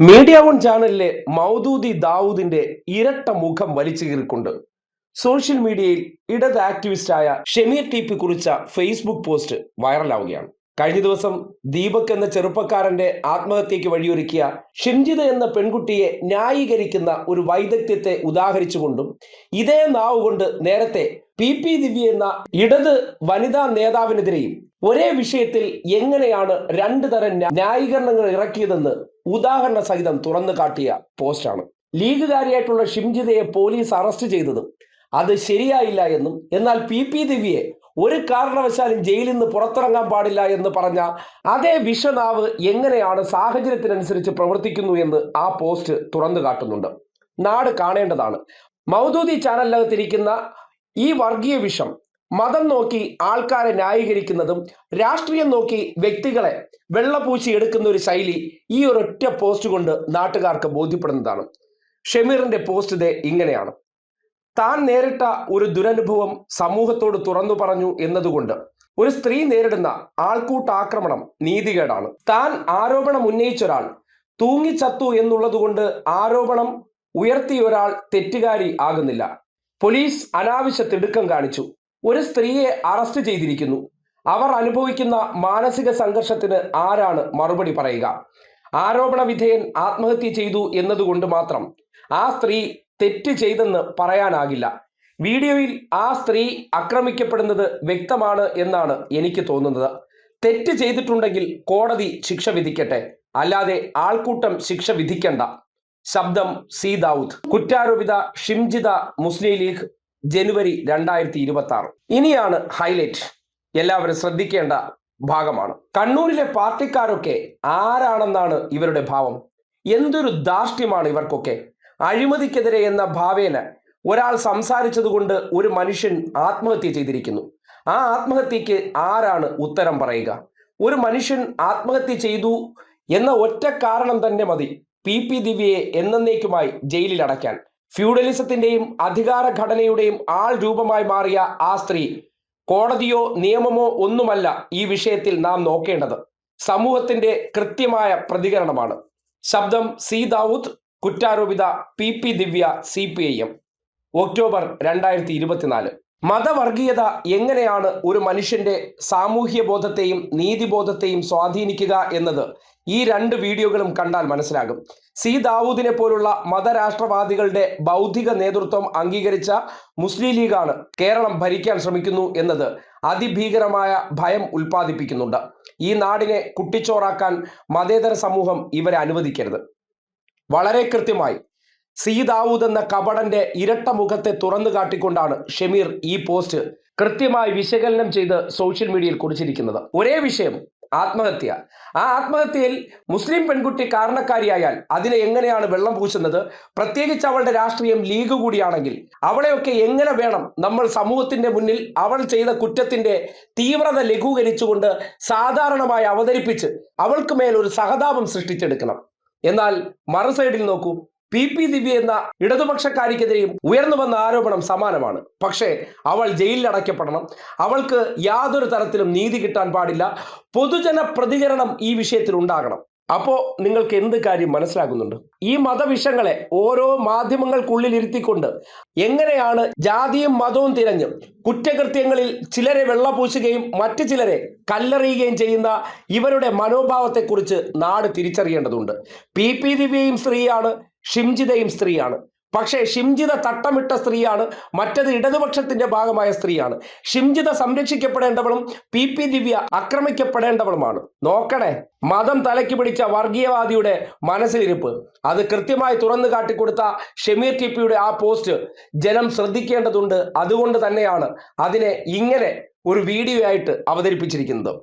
Media one ചാനലിലെ മൗദൂദി ദാവൂദിന്റെ ഇരട്ട മുഖം വലിച്ചു കീറിക്കൊണ്ട് സോഷ്യൽ മീഡിയയിൽ ഇടത് ആക്ടിവിസ്റ്റായ ഷമീർ ടി.പി കുറിച്ച ഫേസ്ബുക്ക് പോസ്റ്റ് വൈറലാവുകയാണ്. കഴിഞ്ഞ ദിവസം ദീപക് എന്ന ചെറുപ്പക്കാരന്റെ ആത്മഹത്യയ്ക്ക് വഴിയൊരുക്കിയ ഷിംജിത എന്ന പെൺകുട്ടിയെ ന്യായീകരിക്കുന്ന ഒരു വൈദഗ്ധ്യത്തെ ഉദാഹരിച്ചുകൊണ്ടും ഇതേ നാവുകൊണ്ട് നേരത്തെ പി ദിവ്യ എന്ന ഇടത് വനിതാ നേതാവിനെതിരെയും ഒരേ വിഷയത്തിൽ എങ്ങനെയാണ് രണ്ടു തരം ന്യായീകരണങ്ങൾ ഇറക്കിയതെന്ന് ഉദാഹരണ സഹിതം തുറന്നു കാട്ടിയ പോസ്റ്റാണ്. ലീഗുകാരിയായിട്ടുള്ള ഷിംജിതയെ പോലീസ് അറസ്റ്റ് ചെയ്തതും അത് ശരിയായില്ല എന്നും എന്നാൽ പി ദിവ്യയെ ഒരു കാരണവശാലും ജയിലിൽ നിന്ന് പുറത്തിറങ്ങാൻ പാടില്ല എന്ന് പറഞ്ഞ അതേ വിഷനാവ് എങ്ങനെയാണ് സാഹചര്യത്തിനനുസരിച്ച് പ്രവർത്തിക്കുന്നു എന്ന് ആ പോസ്റ്റ് തുറന്നു കാട്ടുന്നുണ്ട്. നാട് കാണേണ്ടതാണ്. മൗദൂദി ചാനലിനകത്തിരിക്കുന്ന ഈ വർഗീയ വിഷം മതം നോക്കി ആൾക്കാരെ ന്യായീകരിക്കുന്നതും രാഷ്ട്രീയം നോക്കി വ്യക്തികളെ വെള്ളപൂശി എടുക്കുന്ന ഒരു ശൈലി ഈ ഒരൊറ്റ പോസ്റ്റ് കൊണ്ട് നാട്ടുകാർക്ക് ബോധ്യപ്പെടുന്നതാണ്. ഷമീറിന്റെ പോസ്റ്റ് ഇതേ ഇങ്ങനെയാണ്: താൻ നേരിട്ട ഒരു ദുരനുഭവം സമൂഹത്തോട് തുറന്നു പറഞ്ഞു എന്നതുകൊണ്ട് ഒരു സ്ത്രീ നേരിടുന്ന ആൾക്കൂട്ടാക്രമണം നീതികേടാണ്. താൻ ആരോപണം ഉന്നയിച്ച ഒരാൾ തൂങ്ങിച്ചത്തു എന്നുള്ളതുകൊണ്ട് ആരോപണം ഉയർത്തിയ ഒരാൾ തെറ്റുകാരി ആകുന്നില്ല. പോലീസ് അനാവശ്യ തിടുക്കം കാണിച്ചു. ഒരു സ്ത്രീയെ അറസ്റ്റ് ചെയ്തിരിക്കുന്നു. അവർ അനുഭവിക്കുന്ന മാനസിക സംഘർഷത്തിന് ആരാണ് മറുപടി പറയുക? ആരോപണ വിധേയൻ ആത്മഹത്യ ചെയ്തു എന്നതുകൊണ്ട് മാത്രം ആ സ്ത്രീ തെറ്റ് ചെയ്തെന്ന് പറയാനാകില്ല. വീഡിയോയിൽ ആ സ്ത്രീ ആക്രമിക്കപ്പെടുന്നത് വ്യക്തമാണ് എന്നാണ് എനിക്ക് തോന്നുന്നത്. തെറ്റ് ചെയ്തിട്ടുണ്ടെങ്കിൽ കോടതി ശിക്ഷ വിധിക്കട്ടെ, അല്ലാതെ ആൾക്കൂട്ടം ശിക്ഷ വിധിക്കണ്ട. ശബ്ദം സി ദാവൂദ്, കുറ്റാരോപിത ഷിംജിത, മുസ്ലിം ലീഗ്, ജനുവരി 2026. ഇനിയാണ് ഹൈലൈറ്റ്. എല്ലാവരും ശ്രദ്ധിക്കേണ്ട ഭാഗമാണ്. കണ്ണൂരിലെ പാർട്ടിക്കാരൊക്കെ ആരാണെന്നാണ് ഇവരുടെ ഭാവം. എന്തൊരു ധാർഷ്ട്യമാണ് ഇവർക്കൊക്കെ. അഴിമതിക്കെതിരെ എന്ന ഭാവേന ഒരാൾ സംസാരിച്ചതുകൊണ്ട് ഒരു മനുഷ്യൻ ആത്മഹത്യ ചെയ്തിരിക്കുന്നു. ആ ആത്മഹത്യക്ക് ആരാണ് ഉത്തരം പറയുക? ഒരു മനുഷ്യൻ ആത്മഹത്യ ചെയ്തു എന്ന ഒറ്റ കാരണം തന്നെ മതി പി ദിവ്യയെ എന്നേക്കുമായി ജയിലിൽ അടയ്ക്കാൻ. ഫ്യൂഡലിസത്തിന്റെയും അധികാര ഘടനയുടെയും ആൾ രൂപമായി മാറിയ ആ സ്ത്രീ കോടതിയോ നിയമമോ ഒന്നുമല്ല ഈ വിഷയത്തിൽ നാം നോക്കേണ്ടത്. സമൂഹത്തിന്റെ കൃത്യമായ പ്രതികരണമാണ്. ശബ്ദം സി ദാവൂദ്, കുറ്റാരോപിത പി ദിവ്യ, CPIM, ഒക്ടോബർ 2024. മതവർഗീയത എങ്ങനെയാണ് ഒരു മനുഷ്യന്റെ സാമൂഹ്യ ബോധത്തെയും നീതിബോധത്തെയും സ്വാധീനിക്കുക എന്നത് ഈ രണ്ട് വീഡിയോകളും കണ്ടാൽ മനസ്സിലാകും. സി ദാവൂദിനെ പോലുള്ള മതരാഷ്ട്രവാദികളുടെ ബൗദ്ധിക നേതൃത്വം അംഗീകരിച്ച മുസ്ലിം ലീഗാണ് കേരളം ഭരിക്കാൻ ശ്രമിക്കുന്നു എന്നത് അതിഭീകരമായ ഭയം ഉൽപ്പാദിപ്പിക്കുന്നുണ്ട്. ഈ നാടിനെ കുട്ടിച്ചോറാക്കാൻ മതേതര സമൂഹം ഇവരെ അനുവദിക്കരുത്. വളരെ കൃത്യമായി സി ദാവൂദ് എന്ന കപടന്റെ ഇരട്ട മുഖത്തെ തുറന്നു കാട്ടിക്കൊണ്ടാണ് ഷമീർ ഈ പോസ്റ്റ് കൃത്യമായി വിശകലനം ചെയ്ത് സോഷ്യൽ മീഡിയയിൽ കുറിച്ചിരിക്കുന്നത്. ഒരേ വിഷയം, ആത്മഹത്യ. ആ ആത്മഹത്യയിൽ മുസ്ലിം പെൺകുട്ടി കാരണക്കാരിയായാൽ അതിനെ എങ്ങനെയാണ് വെള്ളം പൂശുന്നത്? പ്രത്യേകിച്ച് അവളുടെ രാഷ്ട്രീയം ലീഗ് കൂടിയാണെങ്കിൽ അവളെയൊക്കെ എങ്ങനെ വേണം നമ്മൾ സമൂഹത്തിന്റെ മുന്നിൽ അവൾ ചെയ്ത കുറ്റത്തിന്റെ തീവ്രത ലഘൂകരിച്ചുകൊണ്ട് സാധാരണമായി അവതരിപ്പിച്ച് അവൾക്ക് മേൽ ഒരു സഹതാപം സൃഷ്ടിച്ചെടുക്കണം. എന്നാൽ മറു സൈഡിൽ നോക്കൂ, പി ദിവ്യ എന്ന ഇടതുപക്ഷക്കാരിക്കെതിരെയും ഉയർന്നു വന്ന ആരോപണം സമാനമാണ്. പക്ഷേ അവൾ ജയിലിൽ അടയ്ക്കപ്പെടണം. അവൾക്ക് യാതൊരു തരത്തിലും നീതി കിട്ടാൻ പാടില്ല. പൊതുജന പ്രതികരണം ഈ വിഷയത്തിൽ ഉണ്ടാകണം. അപ്പോ നിങ്ങൾക്ക് എന്ത് കാര്യം മനസ്സിലാകുന്നുണ്ട്? ഈ മതവിഷങ്ങളെ ഓരോ മാധ്യമങ്ങൾക്കുള്ളിൽ ഇരുത്തിക്കൊണ്ട് എങ്ങനെയാണ് ജാതിയും മതവും തിരഞ്ഞ് കുറ്റകൃത്യങ്ങളിൽ ചിലരെ വെള്ളപൂശുകയും മറ്റു ചിലരെ കല്ലെറിയുകയും ചെയ്യുന്ന ഇവരുടെ മനോഭാവത്തെക്കുറിച്ച് നാട് തിരിച്ചറിയേണ്ടതുണ്ട്. പി ദിവ്യയും സ്ത്രീയാണ്, ഷിംജിതയും സ്ത്രീയാണ്. പക്ഷേ ഷിംജിത തട്ടമിട്ട സ്ത്രീയാണ്, മറ്റത് ഇടതുപക്ഷത്തിന്റെ ഭാഗമായ സ്ത്രീയാണ്. ഷിംജിത സംരക്ഷിക്കപ്പെടേണ്ടവളും പി ദിവ്യ ആക്രമിക്കപ്പെടേണ്ടവളുമാണ്. നോക്കണേ, മതം തലയ്ക്ക് പിടിച്ച വർഗീയവാദിയുടെ മനസ്സിലിരിപ്പ്. അത് കൃത്യമായി തുറന്നു കാട്ടിക്കൊടുത്ത ഷമീർ ടി.പിയുടെ ആ പോസ്റ്റ് ജനം ശ്രദ്ധിക്കേണ്ടതുണ്ട്. അതുകൊണ്ട് തന്നെയാണ് അതിനെ ഇങ്ങനെ ഒരു വീഡിയോ ആയിട്ട് അവതരിപ്പിച്ചിരിക്കുന്നത്.